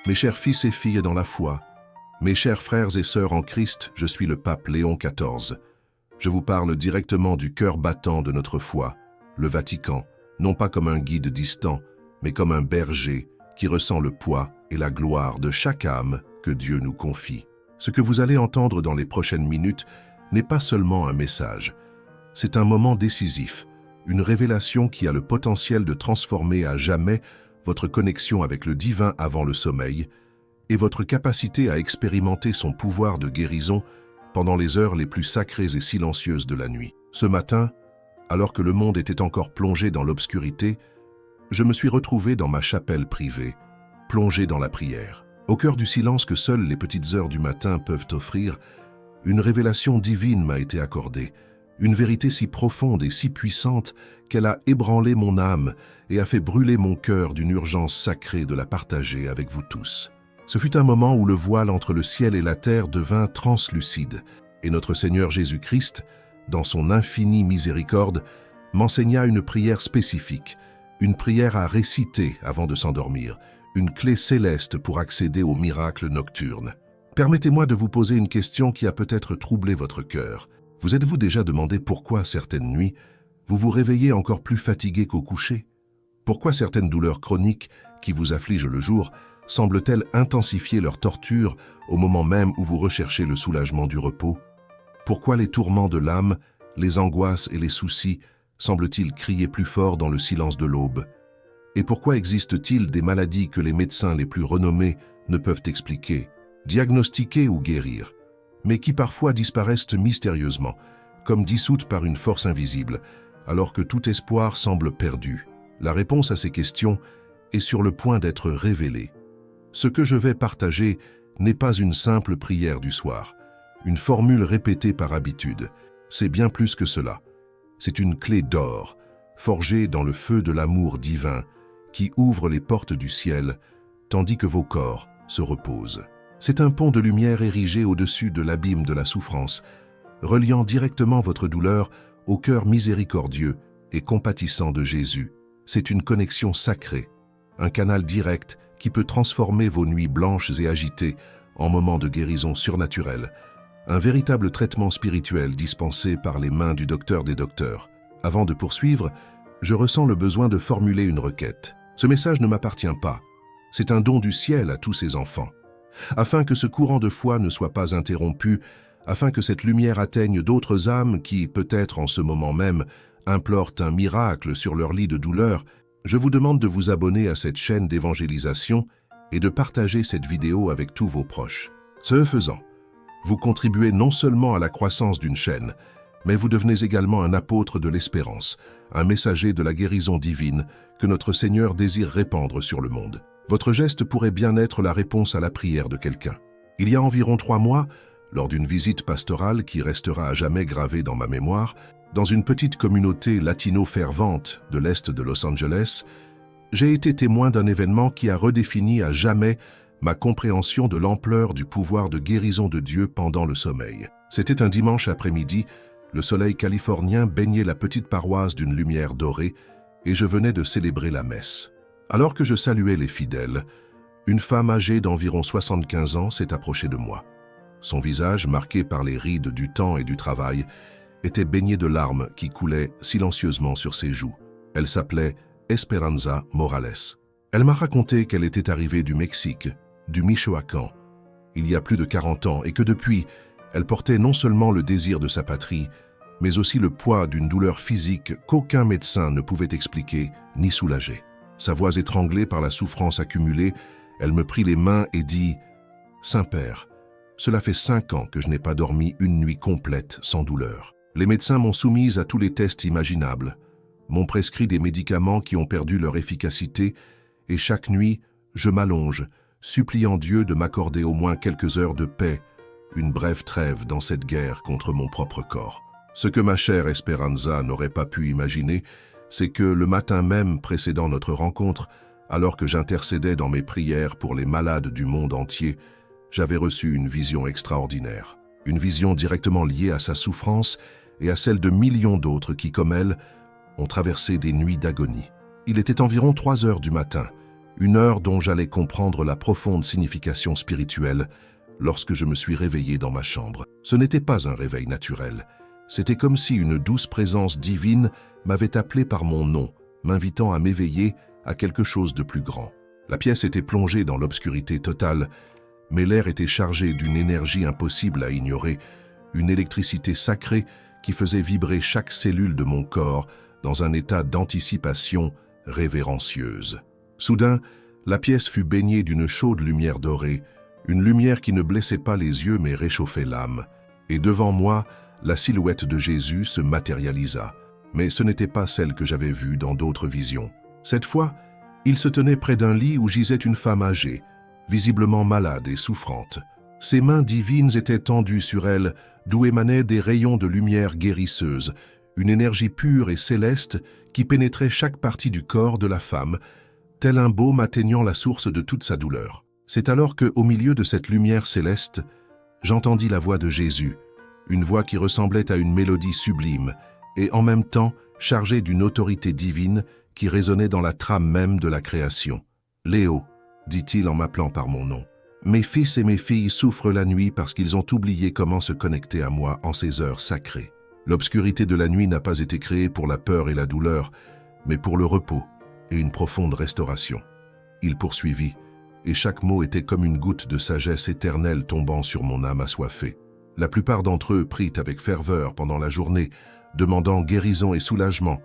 Mes chers fils et filles dans la foi, mes chers frères et sœurs en Christ, je suis le pape Léon XIV. Je vous parle directement du cœur battant de notre foi, le Vatican, non pas comme un guide distant, mais comme un berger qui ressent le poids et la gloire de chaque âme que Dieu nous confie. Ce que vous allez entendre dans les prochaines minutes n'est pas seulement un message, c'est un moment décisif, une révélation qui a le potentiel de transformer à jamais votre connexion avec le divin avant le sommeil et votre capacité à expérimenter son pouvoir de guérison pendant les heures les plus sacrées et silencieuses de la nuit. Ce matin, alors que le monde était encore plongé dans l'obscurité, je me suis retrouvé dans ma chapelle privée, plongé dans la prière. Au cœur du silence que seules les petites heures du matin peuvent offrir, une révélation divine m'a été accordée, une vérité si profonde et si puissante qu'elle a ébranlé mon âme et a fait brûler mon cœur d'une urgence sacrée de la partager avec vous tous. Ce fut un moment où le voile entre le ciel et la terre devint translucide, et notre Seigneur Jésus-Christ, dans son infinie miséricorde, m'enseigna une prière spécifique, une prière à réciter avant de s'endormir, une clé céleste pour accéder aux miracles nocturnes. Permettez-moi de vous poser une question qui a peut-être troublé votre cœur. Vous êtes-vous déjà demandé pourquoi certaines nuits, vous vous réveillez encore plus fatigué qu'au coucher? Pourquoi certaines douleurs chroniques qui vous affligent le jour semblent-elles intensifier leur torture au moment même où vous recherchez le soulagement du repos? Pourquoi les tourments de l'âme, les angoisses et les soucis semblent-ils crier plus fort dans le silence de l'aube? Et pourquoi existe-t-il des maladies que les médecins les plus renommés ne peuvent expliquer, diagnostiquer ou guérir, mais qui parfois disparaissent mystérieusement, comme dissoutes par une force invisible, alors que tout espoir semble perdu? La réponse à ces questions est sur le point d'être révélée. Ce que je vais partager n'est pas une simple prière du soir, une formule répétée par habitude. C'est bien plus que cela. C'est une clé d'or, forgée dans le feu de l'amour divin, qui ouvre les portes du ciel, tandis que vos corps se reposent. C'est un pont de lumière érigé au-dessus de l'abîme de la souffrance, reliant directement votre douleur au cœur miséricordieux et compatissant de Jésus. C'est une connexion sacrée, un canal direct qui peut transformer vos nuits blanches et agitées en moments de guérison surnaturelle, un véritable traitement spirituel dispensé par les mains du docteur des docteurs. Avant de poursuivre, je ressens le besoin de formuler une requête. Ce message ne m'appartient pas, c'est un don du ciel à tous ses enfants. Afin que ce courant de foi ne soit pas interrompu, afin que cette lumière atteigne d'autres âmes qui, peut-être en ce moment même, implorent un miracle sur leur lit de douleur, je vous demande de vous abonner à cette chaîne d'évangélisation et de partager cette vidéo avec tous vos proches. Ce faisant, vous contribuez non seulement à la croissance d'une chaîne, mais vous devenez également un apôtre de l'espérance, un messager de la guérison divine que notre Seigneur désire répandre sur le monde. Votre geste pourrait bien être la réponse à la prière de quelqu'un. Il y a environ 3 mois, lors d'une visite pastorale qui restera à jamais gravée dans ma mémoire, dans une petite communauté latino-fervente de l'Est de Los Angeles, j'ai été témoin d'un événement qui a redéfini à jamais ma compréhension de l'ampleur du pouvoir de guérison de Dieu pendant le sommeil. C'était un dimanche après-midi, le soleil californien baignait la petite paroisse d'une lumière dorée et je venais de célébrer la messe. Alors que je saluais les fidèles, une femme âgée d'environ 75 ans s'est approchée de moi. Son visage, marqué par les rides du temps et du travail, était baigné de larmes qui coulaient silencieusement sur ses joues. Elle s'appelait Esperanza Morales. Elle m'a raconté qu'elle était arrivée du Mexique, du Michoacán, il y a plus de 40 ans et que depuis, elle portait non seulement le désir de sa patrie, mais aussi le poids d'une douleur physique qu'aucun médecin ne pouvait expliquer ni soulager. Sa voix étranglée par la souffrance accumulée, elle me prit les mains et dit « Saint-Père, cela fait 5 ans que je n'ai pas dormi une nuit complète sans douleur. Les médecins m'ont soumise à tous les tests imaginables, m'ont prescrit des médicaments qui ont perdu leur efficacité et chaque nuit, je m'allonge, suppliant Dieu de m'accorder au moins quelques heures de paix, une brève trêve dans cette guerre contre mon propre corps. Ce que ma chère Esperanza n'aurait pas pu imaginer, c'est que le matin même précédant notre rencontre, alors que j'intercédais dans mes prières pour les malades du monde entier, j'avais reçu une vision extraordinaire. Une vision directement liée à sa souffrance et à celle de millions d'autres qui, comme elle, ont traversé des nuits d'agonie. Il était environ 3 heures du matin Une heure dont j'allais comprendre la profonde signification spirituelle lorsque je me suis réveillé dans ma chambre. Ce n'était pas un réveil naturel. C'était comme si une douce présence divine m'avait appelé par mon nom, m'invitant à m'éveiller à quelque chose de plus grand. La pièce était plongée dans l'obscurité totale, mais l'air était chargé d'une énergie impossible à ignorer, une électricité sacrée qui faisait vibrer chaque cellule de mon corps dans un état d'anticipation révérencieuse. Soudain, la pièce fut baignée d'une chaude lumière dorée, une lumière qui ne blessait pas les yeux mais réchauffait l'âme. Et devant moi, la silhouette de Jésus se matérialisa. Mais ce n'était pas celle que j'avais vue dans d'autres visions. Cette fois, il se tenait près d'un lit où gisait une femme âgée, visiblement malade et souffrante. Ses mains divines étaient tendues sur elle, d'où émanaient des rayons de lumière guérisseuse, une énergie pure et céleste qui pénétrait chaque partie du corps de la femme, tel un baume atteignant la source de toute sa douleur. C'est alors que, au milieu de cette lumière céleste, j'entendis la voix de Jésus, une voix qui ressemblait à une mélodie sublime et en même temps chargée d'une autorité divine qui résonnait dans la trame même de la création. « Léo », dit-il en m'appelant par mon nom. « Mes fils et mes filles souffrent la nuit parce qu'ils ont oublié comment se connecter à moi en ces heures sacrées. L'obscurité de la nuit n'a pas été créée pour la peur et la douleur, mais pour le repos et une profonde restauration. » Il poursuivit, et chaque mot était comme une goutte de sagesse éternelle tombant sur mon âme assoiffée. La plupart d'entre eux prient avec ferveur pendant la journée, demandant guérison et soulagement,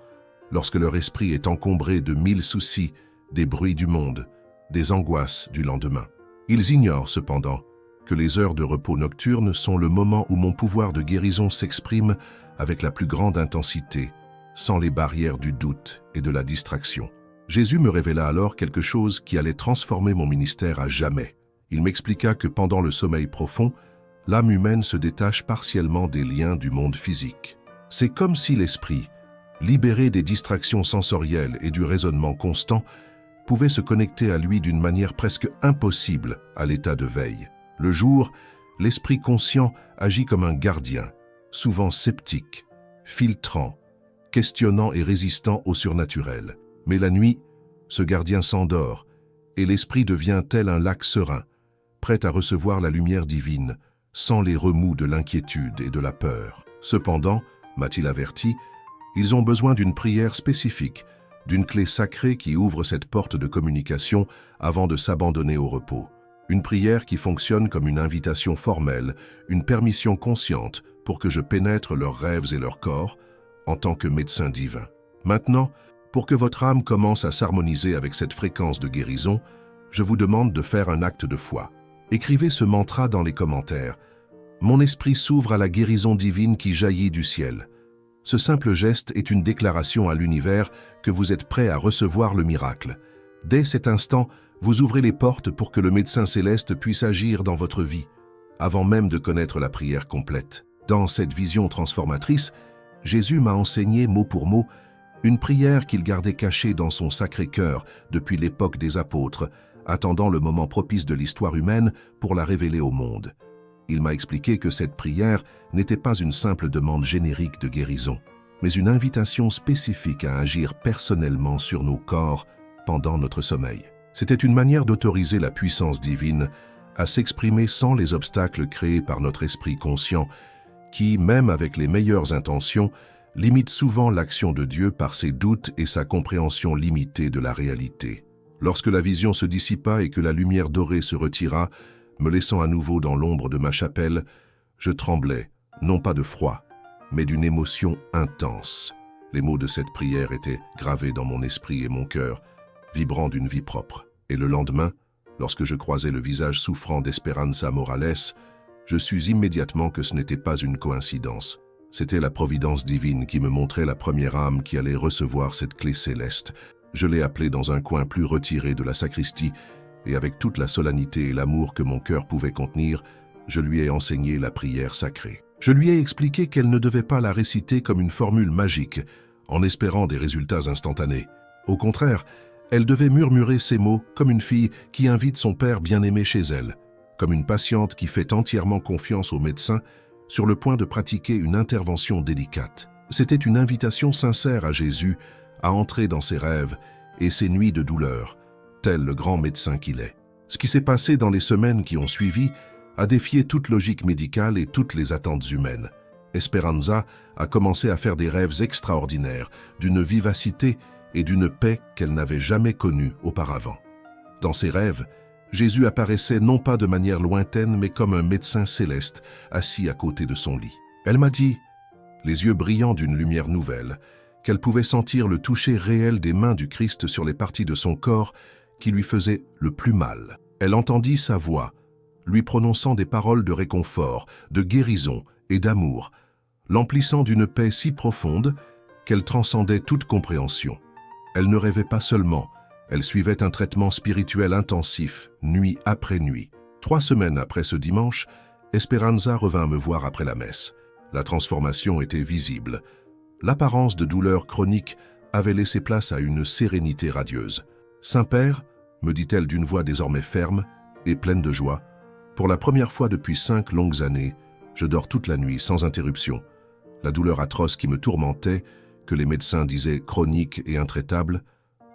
lorsque leur esprit est encombré de 1000 soucis, des bruits du monde, des angoisses du lendemain. Ils ignorent cependant que les heures de repos nocturne sont le moment où mon pouvoir de guérison s'exprime avec la plus grande intensité, sans les barrières du doute et de la distraction. Jésus me révéla alors quelque chose qui allait transformer mon ministère à jamais. Il m'expliqua que pendant le sommeil profond, l'âme humaine se détache partiellement des liens du monde physique. C'est comme si l'esprit, libéré des distractions sensorielles et du raisonnement constant, pouvait se connecter à lui d'une manière presque impossible à l'état de veille. Le jour, l'esprit conscient agit comme un gardien, souvent sceptique, filtrant, questionnant et résistant au surnaturel. Mais la nuit, ce gardien s'endort et l'esprit devient tel un lac serein, prêt à recevoir la lumière divine, sans les remous de l'inquiétude et de la peur. Cependant, m'a-t-il averti, ils ont besoin d'une prière spécifique, d'une clé sacrée qui ouvre cette porte de communication avant de s'abandonner au repos. Une prière qui fonctionne comme une invitation formelle, une permission consciente pour que je pénètre leurs rêves et leurs corps en tant que médecin divin. Maintenant, pour que votre âme commence à s'harmoniser avec cette fréquence de guérison, je vous demande de faire un acte de foi. Écrivez ce mantra dans les commentaires. Mon esprit s'ouvre à la guérison divine qui jaillit du ciel. Ce simple geste est une déclaration à l'univers que vous êtes prêt à recevoir le miracle. Dès cet instant, vous ouvrez les portes pour que le médecin céleste puisse agir dans votre vie, avant même de connaître la prière complète. Dans cette vision transformatrice, Jésus m'a enseigné mot pour mot une prière qu'il gardait cachée dans son sacré cœur depuis l'époque des apôtres, attendant le moment propice de l'histoire humaine pour la révéler au monde. Il m'a expliqué que cette prière n'était pas une simple demande générique de guérison, mais une invitation spécifique à agir personnellement sur nos corps pendant notre sommeil. C'était une manière d'autoriser la puissance divine à s'exprimer sans les obstacles créés par notre esprit conscient, qui, même avec les meilleures intentions, limite souvent l'action de Dieu par ses doutes et sa compréhension limitée de la réalité. Lorsque la vision se dissipa et que la lumière dorée se retira, me laissant à nouveau dans l'ombre de ma chapelle, je tremblais, non pas de froid, mais d'une émotion intense. Les mots de cette prière étaient gravés dans mon esprit et mon cœur, vibrant d'une vie propre. Et le lendemain, lorsque je croisais le visage souffrant d'Esperanza Morales, je sus immédiatement que ce n'était pas une coïncidence. C'était la providence divine qui me montrait la première âme qui allait recevoir cette clé céleste. Je l'ai appelée dans un coin plus retiré de la sacristie, et avec toute la solennité et l'amour que mon cœur pouvait contenir, je lui ai enseigné la prière sacrée. Je lui ai expliqué qu'elle ne devait pas la réciter comme une formule magique, en espérant des résultats instantanés. Au contraire, elle devait murmurer ces mots comme une fille qui invite son père bien-aimé chez elle, comme une patiente qui fait entièrement confiance au médecin sur le point de pratiquer une intervention délicate. C'était une invitation sincère à Jésus à entrer dans ses rêves et ses nuits de douleur, tel le grand médecin qu'il est. Ce qui s'est passé dans les semaines qui ont suivi a défié toute logique médicale et toutes les attentes humaines. Esperanza a commencé à faire des rêves extraordinaires, d'une vivacité et d'une paix qu'elle n'avait jamais connue auparavant. Dans ses rêves, Jésus apparaissait non pas de manière lointaine, mais comme un médecin céleste, assis à côté de son lit. Elle m'a dit, les yeux brillants d'une lumière nouvelle, qu'elle pouvait sentir le toucher réel des mains du Christ sur les parties de son corps qui lui faisaient le plus mal. Elle entendit sa voix, lui prononçant des paroles de réconfort, de guérison et d'amour, l'emplissant d'une paix si profonde qu'elle transcendait toute compréhension. Elle ne rêvait pas seulement, elle suivait un traitement spirituel intensif, nuit après nuit. 3 semaines après ce dimanche, Esperanza revint me voir après la messe. La transformation était visible. L'apparence de douleur chronique avait laissé place à une sérénité radieuse. « Saint-Père » me dit-elle d'une voix désormais ferme et pleine de joie, « pour la première fois depuis 5 longues années, je dors toute la nuit sans interruption. La douleur atroce qui me tourmentait, que les médecins disaient chronique et intraitable,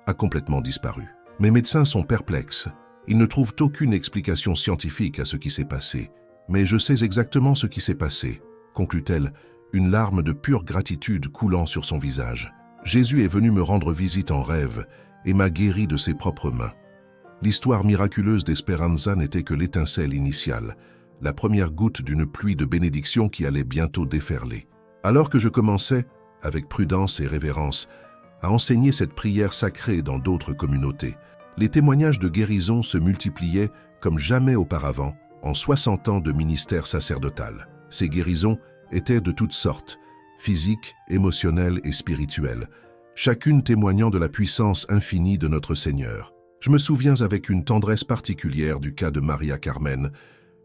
a complètement disparu. Mes médecins sont perplexes. Ils ne trouvent aucune explication scientifique à ce qui s'est passé. Mais je sais exactement ce qui s'est passé, conclut-elle, une larme de pure gratitude coulant sur son visage. Jésus est venu me rendre visite en rêve et m'a guéri de ses propres mains. L'histoire miraculeuse d'Esperanza n'était que l'étincelle initiale, la première goutte d'une pluie de bénédictions qui allait bientôt déferler. Alors que je commençais, avec prudence et révérence, à enseigner cette prière sacrée dans d'autres communautés, les témoignages de guérison se multipliaient comme jamais auparavant en 60 ans de ministère sacerdotal. Ces guérisons étaient de toutes sortes, physiques, émotionnelles et spirituelles, chacune témoignant de la puissance infinie de notre Seigneur. Je me souviens avec une tendresse particulière du cas de Maria Carmen,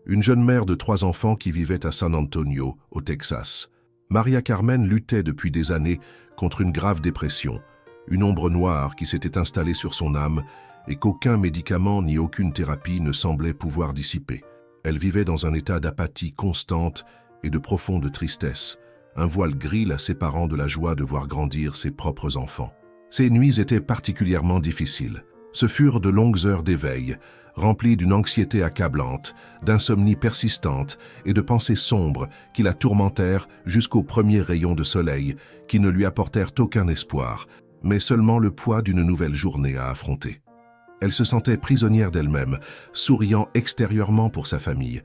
une jeune mère de 3 enfants qui vivait à San Antonio, au Texas. Maria Carmen luttait depuis des années contre une grave dépression, une ombre noire qui s'était installée sur son âme et qu'aucun médicament ni aucune thérapie ne semblait pouvoir dissiper. Elle vivait dans un état d'apathie constante et de profonde tristesse, un voile gris la séparant de la joie de voir grandir ses propres enfants. Ces nuits étaient particulièrement difficiles. Ce furent de longues heures d'éveil, remplies d'une anxiété accablante, d'insomnie persistante et de pensées sombres qui la tourmentèrent jusqu'aux premiers rayons de soleil qui ne lui apportèrent aucun espoir, mais seulement le poids d'une nouvelle journée à affronter. Elle se sentait prisonnière d'elle-même, souriant extérieurement pour sa famille,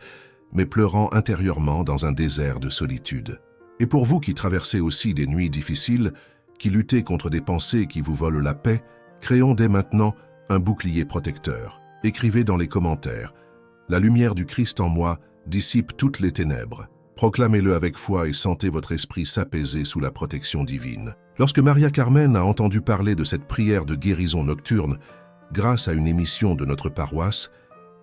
mais pleurant intérieurement dans un désert de solitude. Et pour vous qui traversez aussi des nuits difficiles, qui luttez contre des pensées qui vous volent la paix, créons dès maintenant un bouclier protecteur. Écrivez dans les commentaires « La lumière du Christ en moi dissipe toutes les ténèbres ». Proclamez-le avec foi et sentez votre esprit s'apaiser sous la protection divine. Lorsque Maria Carmen a entendu parler de cette prière de guérison nocturne, grâce à une émission de notre paroisse,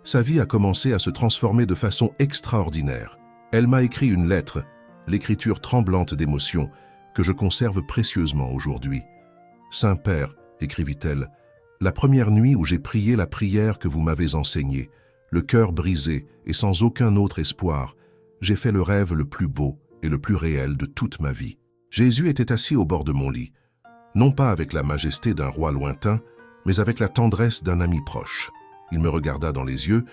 sa vie a commencé à se transformer de façon extraordinaire. Elle m'a écrit une lettre, l'écriture tremblante d'émotion, que je conserve précieusement aujourd'hui. « Saint-Père », écrivit-elle, « la première nuit où j'ai prié la prière que vous m'avez enseignée, le cœur brisé et sans aucun autre espoir, j'ai fait le rêve le plus beau et le plus réel de toute ma vie. Jésus était assis au bord de mon lit, non pas avec la majesté d'un roi lointain, mais avec la tendresse d'un ami proche. Il me regarda dans les yeux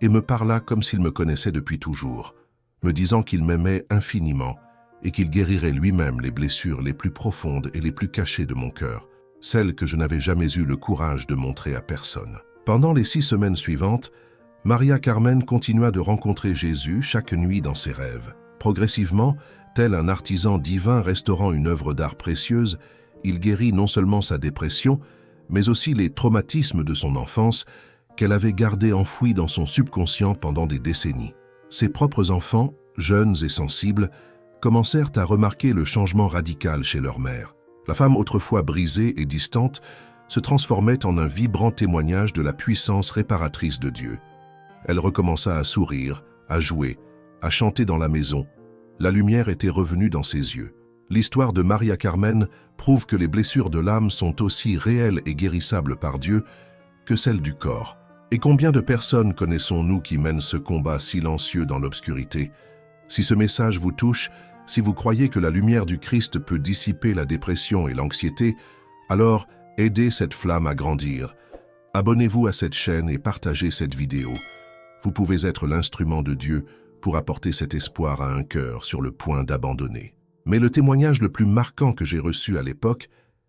et me parla comme s'il me connaissait depuis toujours, me disant qu'il m'aimait infiniment et qu'il guérirait lui-même les blessures les plus profondes et les plus cachées de mon cœur, celles que je n'avais jamais eu le courage de montrer à personne. Pendant les 6 semaines suivantes, Maria Carmen continua de rencontrer Jésus chaque nuit dans ses rêves. Progressivement, tel un artisan divin restaurant une œuvre d'art précieuse, il guérit non seulement sa dépression, mais aussi les traumatismes de son enfance qu'elle avait gardés enfouis dans son subconscient pendant des décennies. Ses propres enfants, jeunes et sensibles, commencèrent à remarquer le changement radical chez leur mère. La femme autrefois brisée et distante se transformait en un vibrant témoignage de la puissance réparatrice de Dieu. Elle recommença à sourire, à jouer, à chanter dans la maison. La lumière était revenue dans ses yeux. L'histoire de Maria Carmen prouve que les blessures de l'âme sont aussi réelles et guérissables par Dieu que celles du corps. Et combien de personnes connaissons-nous qui mènent ce combat silencieux dans l'obscurité? Si ce message vous touche, si vous croyez que la lumière du Christ peut dissiper la dépression et l'anxiété, alors aidez cette flamme à grandir. Abonnez-vous à cette chaîne et partagez cette vidéo. Vous pouvez être l'instrument de Dieu pour apporter cet espoir à un cœur sur le point d'abandonner. Mais le témoignage le plus marquant que j'ai reçu à l'époque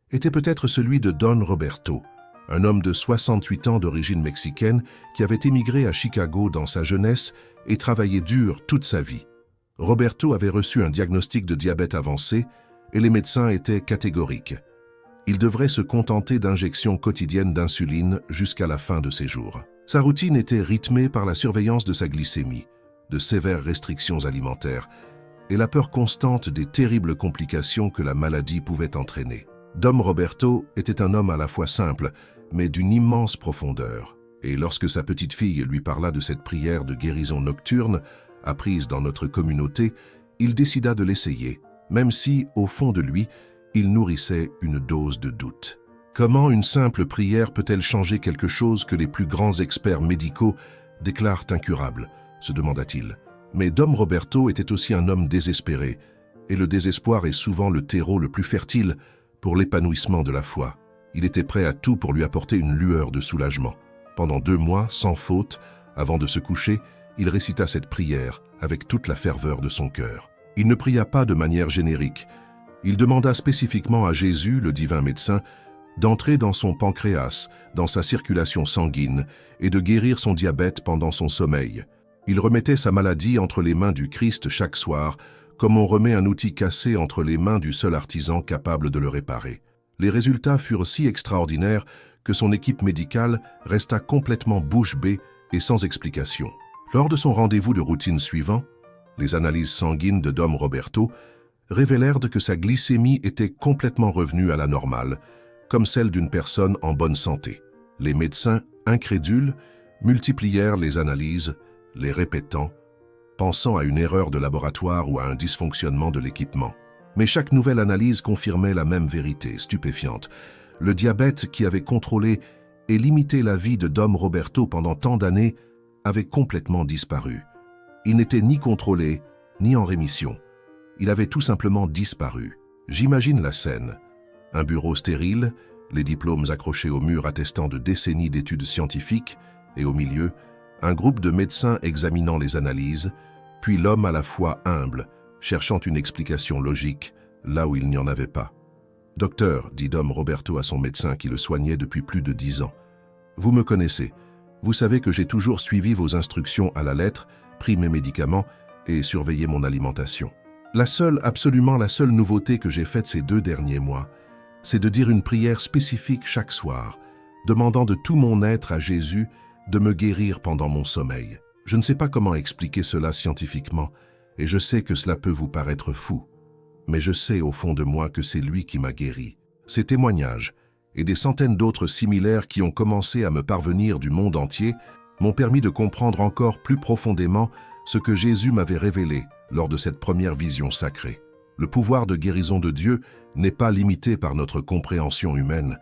était peut-être celui de Don Roberto, un homme de 68 ans d'origine mexicaine qui avait émigré à Chicago dans sa jeunesse et travaillé dur toute sa vie. Roberto avait reçu un diagnostic de diabète avancé et les médecins étaient catégoriques. Il devrait se contenter d'injections quotidiennes d'insuline jusqu'à la fin de ses jours. Sa routine était rythmée par la surveillance de sa glycémie, de sévères restrictions alimentaires et la peur constante des terribles complications que la maladie pouvait entraîner. Dom Roberto était un homme à la fois simple, mais d'une immense profondeur. Et lorsque sa petite fille lui parla de cette prière de guérison nocturne, apprise dans notre communauté, il décida de l'essayer, même si, au fond de lui, il nourrissait une dose de doute. Comment une simple prière peut-elle changer quelque chose que les plus grands experts médicaux déclarent incurable, se demanda-t-il. Mais Dom Roberto était aussi un homme désespéré, et le désespoir est souvent le terreau le plus fertile pour l'épanouissement de la foi. Il était prêt à tout pour lui apporter une lueur de soulagement. Pendant 2 mois, sans faute, avant de se coucher, il récita cette prière avec toute la ferveur de son cœur. Il ne pria pas de manière générique. Il demanda spécifiquement à Jésus, le divin médecin, d'entrer dans son pancréas, dans sa circulation sanguine, et de guérir son diabète pendant son sommeil. Il remettait sa maladie entre les mains du Christ chaque soir, comme on remet un outil cassé entre les mains du seul artisan capable de le réparer. Les résultats furent si extraordinaires que son équipe médicale resta complètement bouche bée et sans explication. Lors de son rendez-vous de routine suivant, les analyses sanguines de Dom Roberto révélèrent que sa glycémie était complètement revenue à la normale, comme celle d'une personne en bonne santé. Les médecins, incrédules, multiplièrent les analyses, les répétant, pensant à une erreur de laboratoire ou à un dysfonctionnement de l'équipement. Mais chaque nouvelle analyse confirmait la même vérité stupéfiante. Le diabète qui avait contrôlé et limité la vie de Dom Roberto pendant tant d'années avait complètement disparu. Il n'était ni contrôlé, ni en rémission. Il avait tout simplement disparu. J'imagine la scène. Un bureau stérile, les diplômes accrochés au mur attestant de décennies d'études scientifiques, et au milieu, un groupe de médecins examinant les analyses, puis l'homme à la fois humble, cherchant une explication logique là où il n'y en avait pas. « Docteur, dit Dom Roberto à son médecin qui le soignait depuis plus de 10 ans, vous me connaissez. Vous savez que j'ai toujours suivi vos instructions à la lettre, pris mes médicaments et surveillé mon alimentation. Absolument la seule nouveauté que j'ai faite ces 2 derniers mois, c'est de dire une prière spécifique chaque soir, demandant de tout mon être à Jésus de me guérir pendant mon sommeil. Je ne sais pas comment expliquer cela scientifiquement, et je sais que cela peut vous paraître fou. Mais je sais au fond de moi que c'est lui qui m'a guéri. » Ces témoignages, et des centaines d'autres similaires qui ont commencé à me parvenir du monde entier, m'ont permis de comprendre encore plus profondément ce que Jésus m'avait révélé lors de cette première vision sacrée. Le pouvoir de guérison de Dieu n'est pas limité par notre compréhension humaine,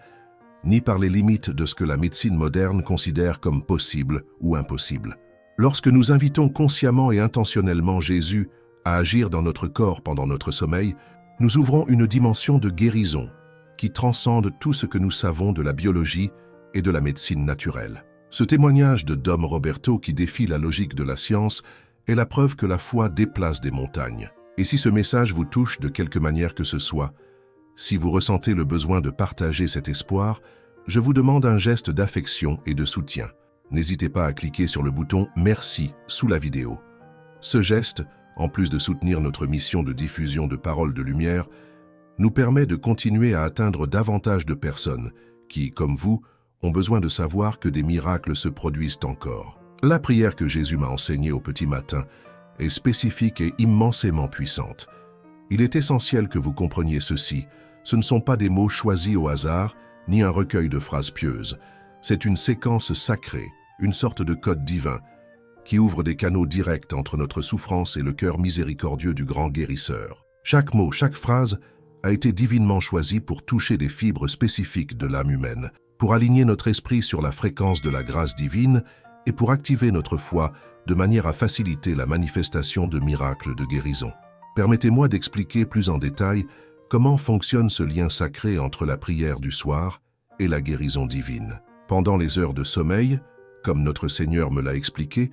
ni par les limites de ce que la médecine moderne considère comme possible ou impossible. Lorsque nous invitons consciemment et intentionnellement Jésus à agir dans notre corps pendant notre sommeil, nous ouvrons une dimension de guérison qui transcende tout ce que nous savons de la biologie et de la médecine naturelle. Ce témoignage de Dom Roberto qui défie la logique de la science est la preuve que la foi déplace des montagnes. Et si ce message vous touche de quelque manière que ce soit, si vous ressentez le besoin de partager cet espoir, je vous demande un geste d'affection et de soutien. N'hésitez pas à cliquer sur le bouton « Merci » sous la vidéo. Ce geste, en plus de soutenir notre mission de diffusion de paroles de lumière, nous permet de continuer à atteindre davantage de personnes qui, comme vous, ont besoin de savoir que des miracles se produisent encore. La prière que Jésus m'a enseignée au petit matin est spécifique et immensément puissante. Il est essentiel que vous compreniez ceci. Ce ne sont pas des mots choisis au hasard, ni un recueil de phrases pieuses. C'est une séquence sacrée, une sorte de code divin, qui ouvre des canaux directs entre notre souffrance et le cœur miséricordieux du grand guérisseur. Chaque mot, chaque phrase a été divinement choisi pour toucher des fibres spécifiques de l'âme humaine, pour aligner notre esprit sur la fréquence de la grâce divine et pour activer notre foi de manière à faciliter la manifestation de miracles de guérison. Permettez-moi d'expliquer plus en détail comment fonctionne ce lien sacré entre la prière du soir et la guérison divine. Pendant les heures de sommeil, comme notre Seigneur me l'a expliqué,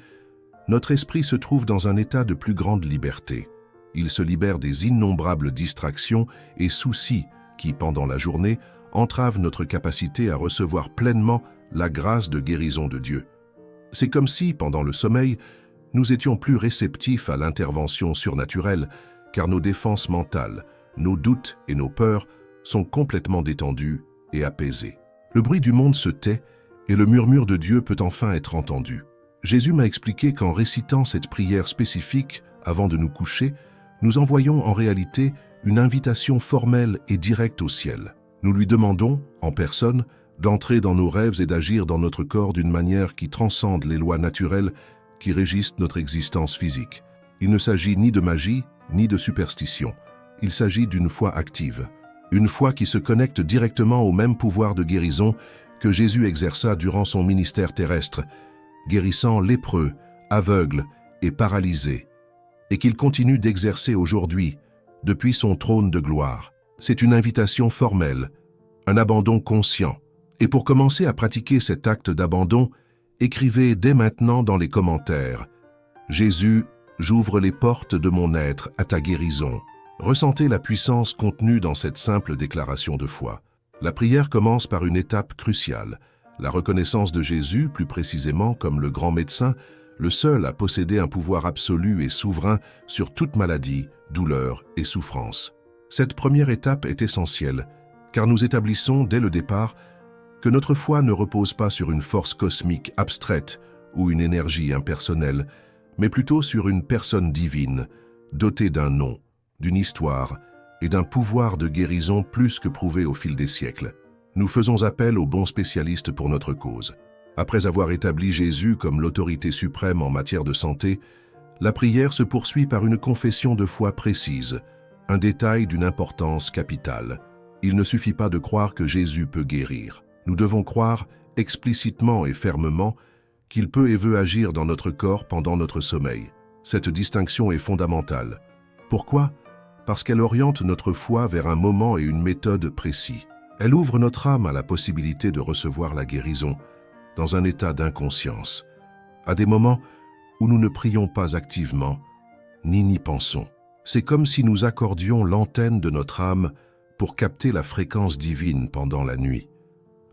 notre esprit se trouve dans un état de plus grande liberté. Il se libère des innombrables distractions et soucis qui, pendant la journée, entravent notre capacité à recevoir pleinement la grâce de guérison de Dieu. C'est comme si, pendant le sommeil, nous étions plus réceptifs à l'intervention surnaturelle, car nos défenses mentales, nos doutes et nos peurs sont complètement détendus et apaisés. Le bruit du monde se tait et le murmure de Dieu peut enfin être entendu. Jésus m'a expliqué qu'en récitant cette prière spécifique avant de nous coucher, nous envoyons en réalité une invitation formelle et directe au ciel. Nous lui demandons, en personne, d'entrer dans nos rêves et d'agir dans notre corps d'une manière qui transcende les lois naturelles qui régissent notre existence physique. Il ne s'agit ni de magie, ni de superstition. Il s'agit d'une foi active. Une foi qui se connecte directement au même pouvoir de guérison que Jésus exerça durant son ministère terrestre, guérissant lépreux, aveugles et paralysés, et qu'il continue d'exercer aujourd'hui, depuis son trône de gloire. C'est une invitation formelle, un abandon conscient. Et pour commencer à pratiquer cet acte d'abandon, écrivez dès maintenant dans les commentaires « Jésus, j'ouvre les portes de mon être à ta guérison ». Ressentez la puissance contenue dans cette simple déclaration de foi. La prière commence par une étape cruciale, la reconnaissance de Jésus, plus précisément comme le grand médecin, le seul à posséder un pouvoir absolu et souverain sur toute maladie, douleur et souffrance. Cette première étape est essentielle, car nous établissons dès le départ que notre foi ne repose pas sur une force cosmique abstraite ou une énergie impersonnelle, mais plutôt sur une personne divine, dotée d'un nom, d'une histoire et d'un pouvoir de guérison plus que prouvé au fil des siècles. Nous faisons appel aux bons spécialistes pour notre cause. Après avoir établi Jésus comme l'autorité suprême en matière de santé, la prière se poursuit par une confession de foi précise, un détail d'une importance capitale. Il ne suffit pas de croire que Jésus peut guérir. Nous devons croire explicitement et fermement qu'il peut et veut agir dans notre corps pendant notre sommeil. Cette distinction est fondamentale. Pourquoi ? Parce qu'elle oriente notre foi vers un moment et une méthode précis. Elle ouvre notre âme à la possibilité de recevoir la guérison dans un état d'inconscience, à des moments où nous ne prions pas activement, ni n'y pensons. C'est comme si nous accordions l'antenne de notre âme pour capter la fréquence divine pendant la nuit.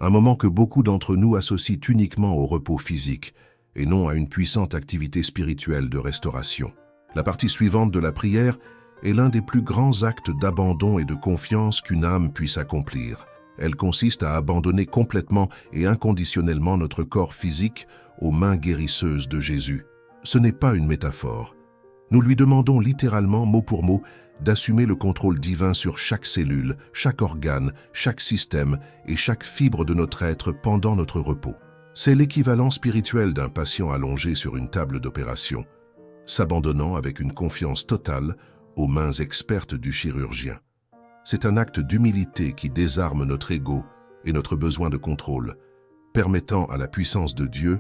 Un moment que beaucoup d'entre nous associent uniquement au repos physique et non à une puissante activité spirituelle de restauration. La partie suivante de la prière est l'un des plus grands actes d'abandon et de confiance qu'une âme puisse accomplir. Elle consiste à abandonner complètement et inconditionnellement notre corps physique aux mains guérisseuses de Jésus. Ce n'est pas une métaphore. Nous lui demandons littéralement, mot pour mot, d'assumer le contrôle divin sur chaque cellule, chaque organe, chaque système et chaque fibre de notre être pendant notre repos. C'est l'équivalent spirituel d'un patient allongé sur une table d'opération, s'abandonnant avec une confiance totale aux mains expertes du chirurgien. C'est un acte d'humilité qui désarme notre ego et notre besoin de contrôle, permettant à la puissance de Dieu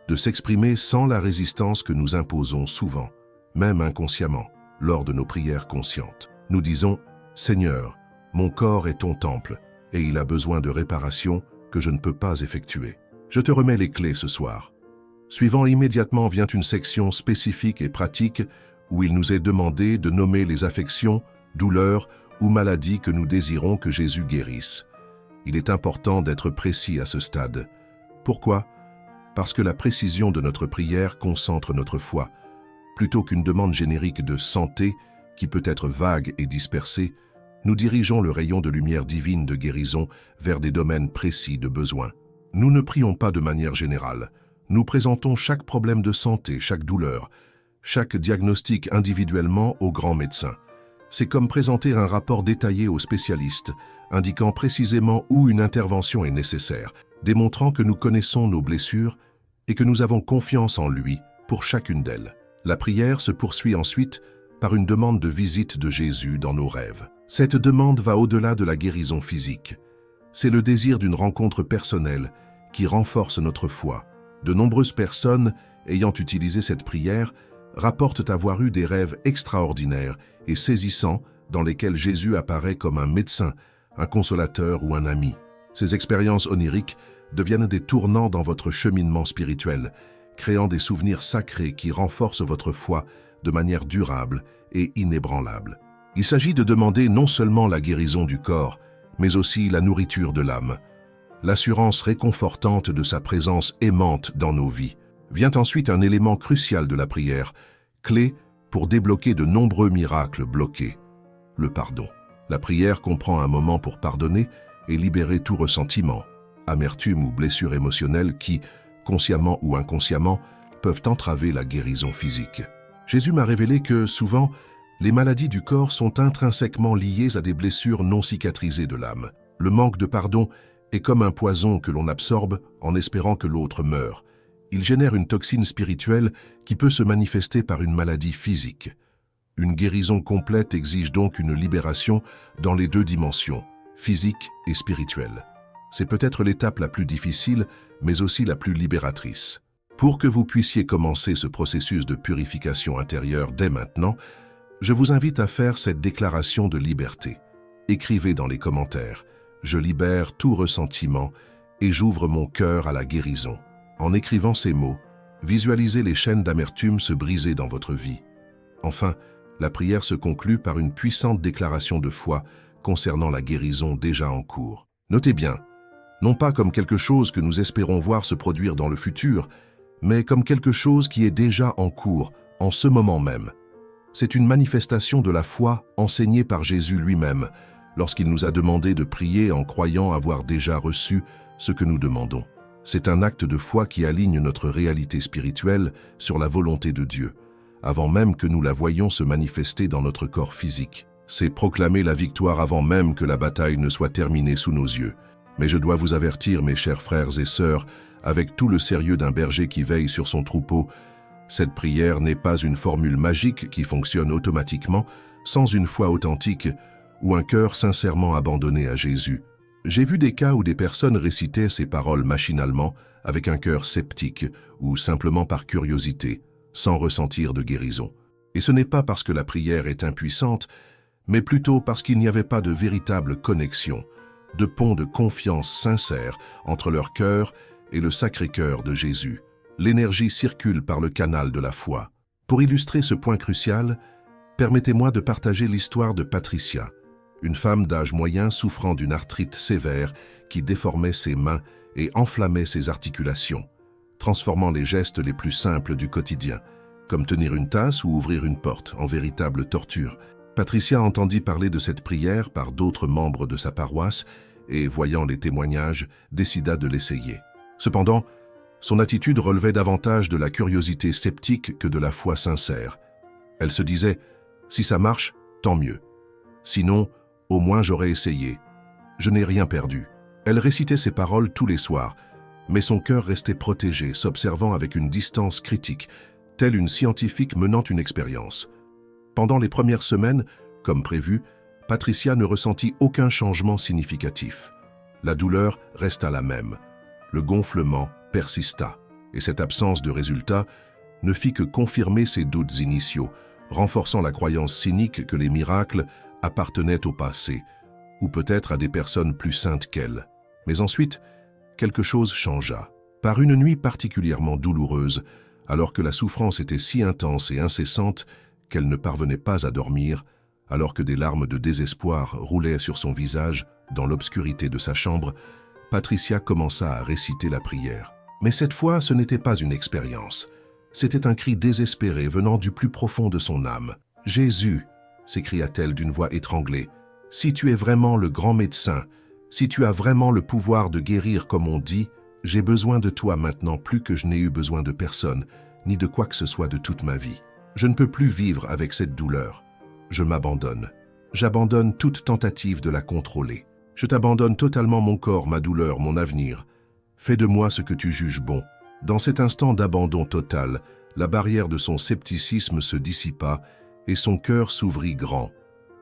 de s'exprimer sans la résistance que nous imposons souvent, même inconsciemment, lors de nos prières conscientes. Nous disons « Seigneur, mon corps est ton temple, et il a besoin de réparation que je ne peux pas effectuer. Je te remets les clés ce soir. » Suivant immédiatement vient une section spécifique et pratique où il nous est demandé de nommer les affections, douleurs ou maladies que nous désirons que Jésus guérisse. Il est important d'être précis à ce stade. Pourquoi ? Parce que la précision de notre prière concentre notre foi. Plutôt qu'une demande générique de santé qui peut être vague et dispersée, nous dirigeons le rayon de lumière divine de guérison vers des domaines précis de besoin. Nous ne prions pas de manière générale. Nous présentons chaque problème de santé, chaque douleur, chaque diagnostic individuellement au grand médecin. C'est comme présenter un rapport détaillé au spécialiste, indiquant précisément où une intervention est nécessaire, démontrant que nous connaissons nos blessures et que nous avons confiance en lui pour chacune d'elles. La prière se poursuit ensuite par une demande de visite de Jésus dans nos rêves. Cette demande va au-delà de la guérison physique. C'est le désir d'une rencontre personnelle qui renforce notre foi. De nombreuses personnes ayant utilisé cette prière rapportent avoir eu des rêves extraordinaires et saisissants dans lesquels Jésus apparaît comme un médecin, un consolateur ou un ami. Ces expériences oniriques deviennent des tournants dans votre cheminement spirituel, créant des souvenirs sacrés qui renforcent votre foi de manière durable et inébranlable. Il s'agit de demander non seulement la guérison du corps, mais aussi la nourriture de l'âme. L'assurance réconfortante de sa présence aimante dans nos vies. Vient ensuite un élément crucial de la prière, clé pour débloquer de nombreux miracles bloqués, le pardon. La prière comprend un moment pour pardonner et libérer tout ressentiment, amertume ou blessure émotionnelle qui, consciemment ou inconsciemment, peuvent entraver la guérison physique. Jésus m'a révélé que, souvent, les maladies du corps sont intrinsèquement liées à des blessures non cicatrisées de l'âme. Le manque de pardon est comme un poison que l'on absorbe en espérant que l'autre meure. Il génère une toxine spirituelle qui peut se manifester par une maladie physique. Une guérison complète exige donc une libération dans les deux dimensions, physique et spirituelle. C'est peut-être l'étape la plus difficile, mais aussi la plus libératrice. Pour que vous puissiez commencer ce processus de purification intérieure dès maintenant, je vous invite à faire cette déclaration de liberté. Écrivez dans les commentaires « Je libère tout ressentiment et j'ouvre mon cœur à la guérison ». En écrivant ces mots, visualisez les chaînes d'amertume se briser dans votre vie. Enfin, la prière se conclut par une puissante déclaration de foi concernant la guérison déjà en cours. Notez bien, non pas comme quelque chose que nous espérons voir se produire dans le futur, mais comme quelque chose qui est déjà en cours, en ce moment même. C'est une manifestation de la foi enseignée par Jésus lui-même, lorsqu'il nous a demandé de prier en croyant avoir déjà reçu ce que nous demandons. C'est un acte de foi qui aligne notre réalité spirituelle sur la volonté de Dieu, avant même que nous la voyions se manifester dans notre corps physique. C'est proclamer la victoire avant même que la bataille ne soit terminée sous nos yeux. Mais je dois vous avertir, mes chers frères et sœurs, avec tout le sérieux d'un berger qui veille sur son troupeau, cette prière n'est pas une formule magique qui fonctionne automatiquement, sans une foi authentique ou un cœur sincèrement abandonné à Jésus. J'ai vu des cas où des personnes récitaient ces paroles machinalement, avec un cœur sceptique ou simplement par curiosité, sans ressentir de guérison. Et ce n'est pas parce que la prière est impuissante, mais plutôt parce qu'il n'y avait pas de véritable connexion, de pont de confiance sincère entre leur cœur et le Sacré-Cœur de Jésus. L'énergie circule par le canal de la foi. Pour illustrer ce point crucial, permettez-moi de partager l'histoire de Patricia, une femme d'âge moyen souffrant d'une arthrite sévère qui déformait ses mains et enflammait ses articulations, transformant les gestes les plus simples du quotidien, comme tenir une tasse ou ouvrir une porte, en véritable torture. Patricia entendit parler de cette prière par d'autres membres de sa paroisse et, voyant les témoignages, décida de l'essayer. Cependant, son attitude relevait davantage de la curiosité sceptique que de la foi sincère. Elle se disait « Si ça marche, tant mieux. Sinon, au moins j'aurais essayé. Je n'ai rien perdu. » Elle récitait ces paroles tous les soirs, mais son cœur restait protégé, s'observant avec une distance critique, telle une scientifique menant une expérience. Pendant les premières semaines, comme prévu, Patricia ne ressentit aucun changement significatif. La douleur resta la même. Le gonflement persista, et cette absence de résultat ne fit que confirmer ses doutes initiaux, renforçant la croyance cynique que les miracles appartenaient au passé, ou peut-être à des personnes plus saintes qu'elle. Mais ensuite, quelque chose changea. Par une nuit particulièrement douloureuse, alors que la souffrance était si intense et incessante qu'elle ne parvenait pas à dormir, alors que des larmes de désespoir roulaient sur son visage dans l'obscurité de sa chambre, Patricia commença à réciter la prière. Mais cette fois, ce n'était pas une expérience. C'était un cri désespéré venant du plus profond de son âme. « Jésus !» s'écria-t-elle d'une voix étranglée. « Si tu es vraiment le grand médecin, si tu as vraiment le pouvoir de guérir comme on dit, j'ai besoin de toi maintenant plus que je n'ai eu besoin de personne, ni de quoi que ce soit de toute ma vie. Je ne peux plus vivre avec cette douleur. Je m'abandonne. J'abandonne toute tentative de la contrôler. Je t'abandonne totalement mon corps, ma douleur, mon avenir. Fais de moi ce que tu juges bon. » Dans cet instant d'abandon total, la barrière de son scepticisme se dissipa et son cœur s'ouvrit grand.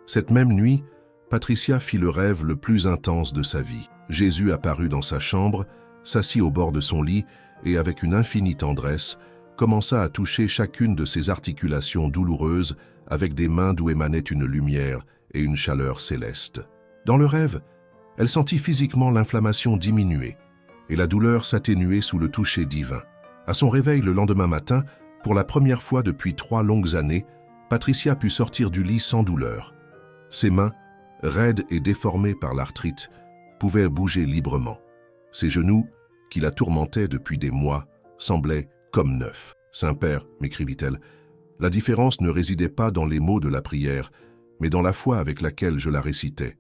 Cette même nuit, Patricia fit le rêve le plus intense de sa vie. Jésus apparut dans sa chambre, s'assit au bord de son lit et, avec une infinie tendresse, commença à toucher chacune de ses articulations douloureuses avec des mains d'où émanait une lumière et une chaleur céleste. Dans le rêve, elle sentit physiquement l'inflammation diminuer, et la douleur s'atténuait sous le toucher divin. À son réveil le lendemain matin, pour la première fois depuis 3 longues années, Patricia put sortir du lit sans douleur. Ses mains, raides et déformées par l'arthrite, pouvaient bouger librement. Ses genoux, qui la tourmentaient depuis des mois, semblaient comme neufs. « Saint-Père », m'écrivit-elle, « la différence ne résidait pas dans les mots de la prière, mais dans la foi avec laquelle je la récitais.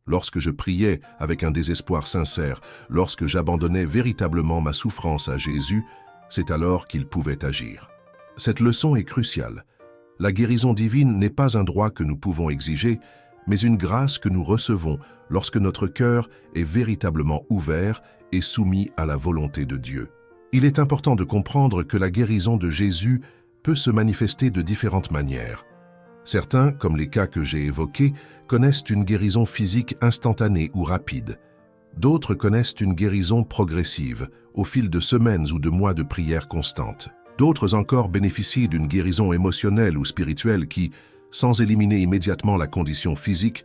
Lorsque je priais avec un désespoir sincère, lorsque j'abandonnais véritablement ma souffrance à Jésus, c'est alors qu'il pouvait agir. » Cette leçon est cruciale. La guérison divine n'est pas un droit que nous pouvons exiger, mais une grâce que nous recevons lorsque notre cœur est véritablement ouvert et soumis à la volonté de Dieu. Il est important de comprendre que la guérison de Jésus peut se manifester de différentes manières. Certains, comme les cas que j'ai évoqués, connaissent une guérison physique instantanée ou rapide. D'autres connaissent une guérison progressive, au fil de semaines ou de mois de prières constantes. D'autres encore bénéficient d'une guérison émotionnelle ou spirituelle qui, sans éliminer immédiatement la condition physique,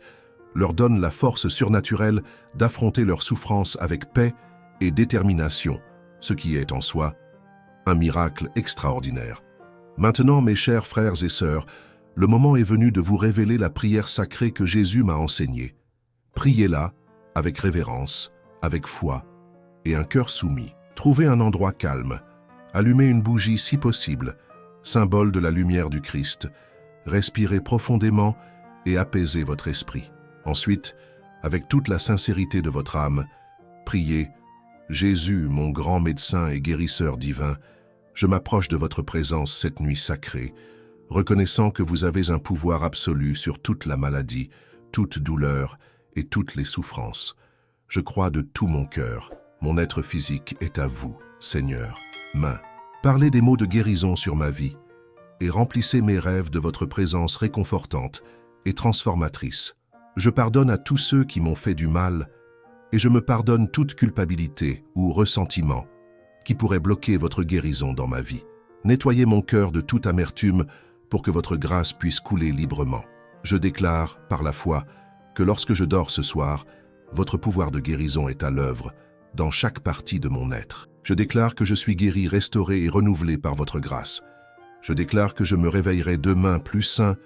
leur donne la force surnaturelle d'affronter leurs souffrances avec paix et détermination, ce qui est en soi un miracle extraordinaire. Maintenant, mes chers frères et sœurs, le moment est venu de vous révéler la prière sacrée que Jésus m'a enseignée. Priez-la avec révérence, avec foi et un cœur soumis. Trouvez un endroit calme, allumez une bougie si possible, symbole de la lumière du Christ. Respirez profondément et apaisez votre esprit. Ensuite, avec toute la sincérité de votre âme, priez « Jésus, mon grand médecin et guérisseur divin, je m'approche de votre présence cette nuit sacrée, reconnaissant que vous avez un pouvoir absolu sur toute la maladie, toute douleur et toutes les souffrances. Je crois de tout mon cœur, mon être physique est à vous, Seigneur. Main, parlez des mots de guérison sur ma vie et remplissez mes rêves de votre présence réconfortante et transformatrice. Je pardonne à tous ceux qui m'ont fait du mal et je me pardonne toute culpabilité ou ressentiment qui pourrait bloquer votre guérison dans ma vie. Nettoyez mon cœur de toute amertume pour que votre grâce puisse couler librement. Je déclare, par la foi, que lorsque je dors ce soir, votre pouvoir de guérison est à l'œuvre dans chaque partie de mon être. Je déclare que je suis guéri, restauré et renouvelé par votre grâce. Je déclare que je me réveillerai demain plus sain,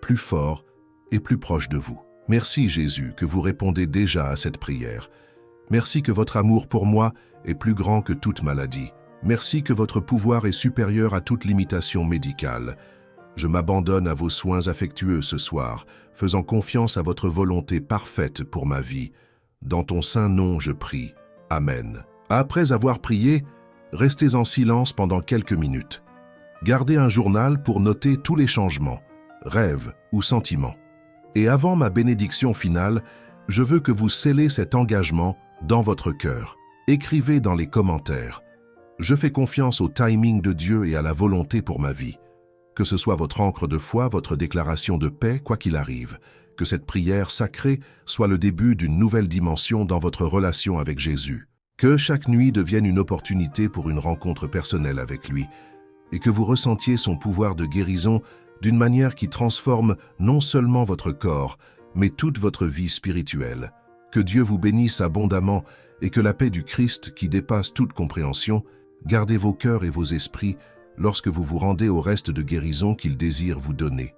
plus fort et plus proche de vous. Merci Jésus que vous répondez déjà à cette prière. Merci que votre amour pour moi est plus grand que toute maladie. Merci que votre pouvoir est supérieur à toute limitation médicale. Je m'abandonne à vos soins affectueux ce soir, faisant confiance à votre volonté parfaite pour ma vie. Dans ton saint nom je prie. Amen. Après avoir prié, restez en silence pendant quelques minutes. Gardez un journal pour noter tous les changements, rêves ou sentiments. Et avant ma bénédiction finale, je veux que vous scellez cet engagement dans votre cœur. Écrivez dans les commentaires. Je fais confiance au timing de Dieu et à la volonté pour ma vie. Que ce soit votre encre de foi, votre déclaration de paix, quoi qu'il arrive. Que cette prière sacrée soit le début d'une nouvelle dimension dans votre relation avec Jésus. Que chaque nuit devienne une opportunité pour une rencontre personnelle avec lui. Et que vous ressentiez son pouvoir de guérison d'une manière qui transforme non seulement votre corps, mais toute votre vie spirituelle. Que Dieu vous bénisse abondamment et que la paix du Christ, qui dépasse toute compréhension, gardez vos cœurs et vos esprits lorsque vous vous rendez au reste de guérison qu'il désire vous donner.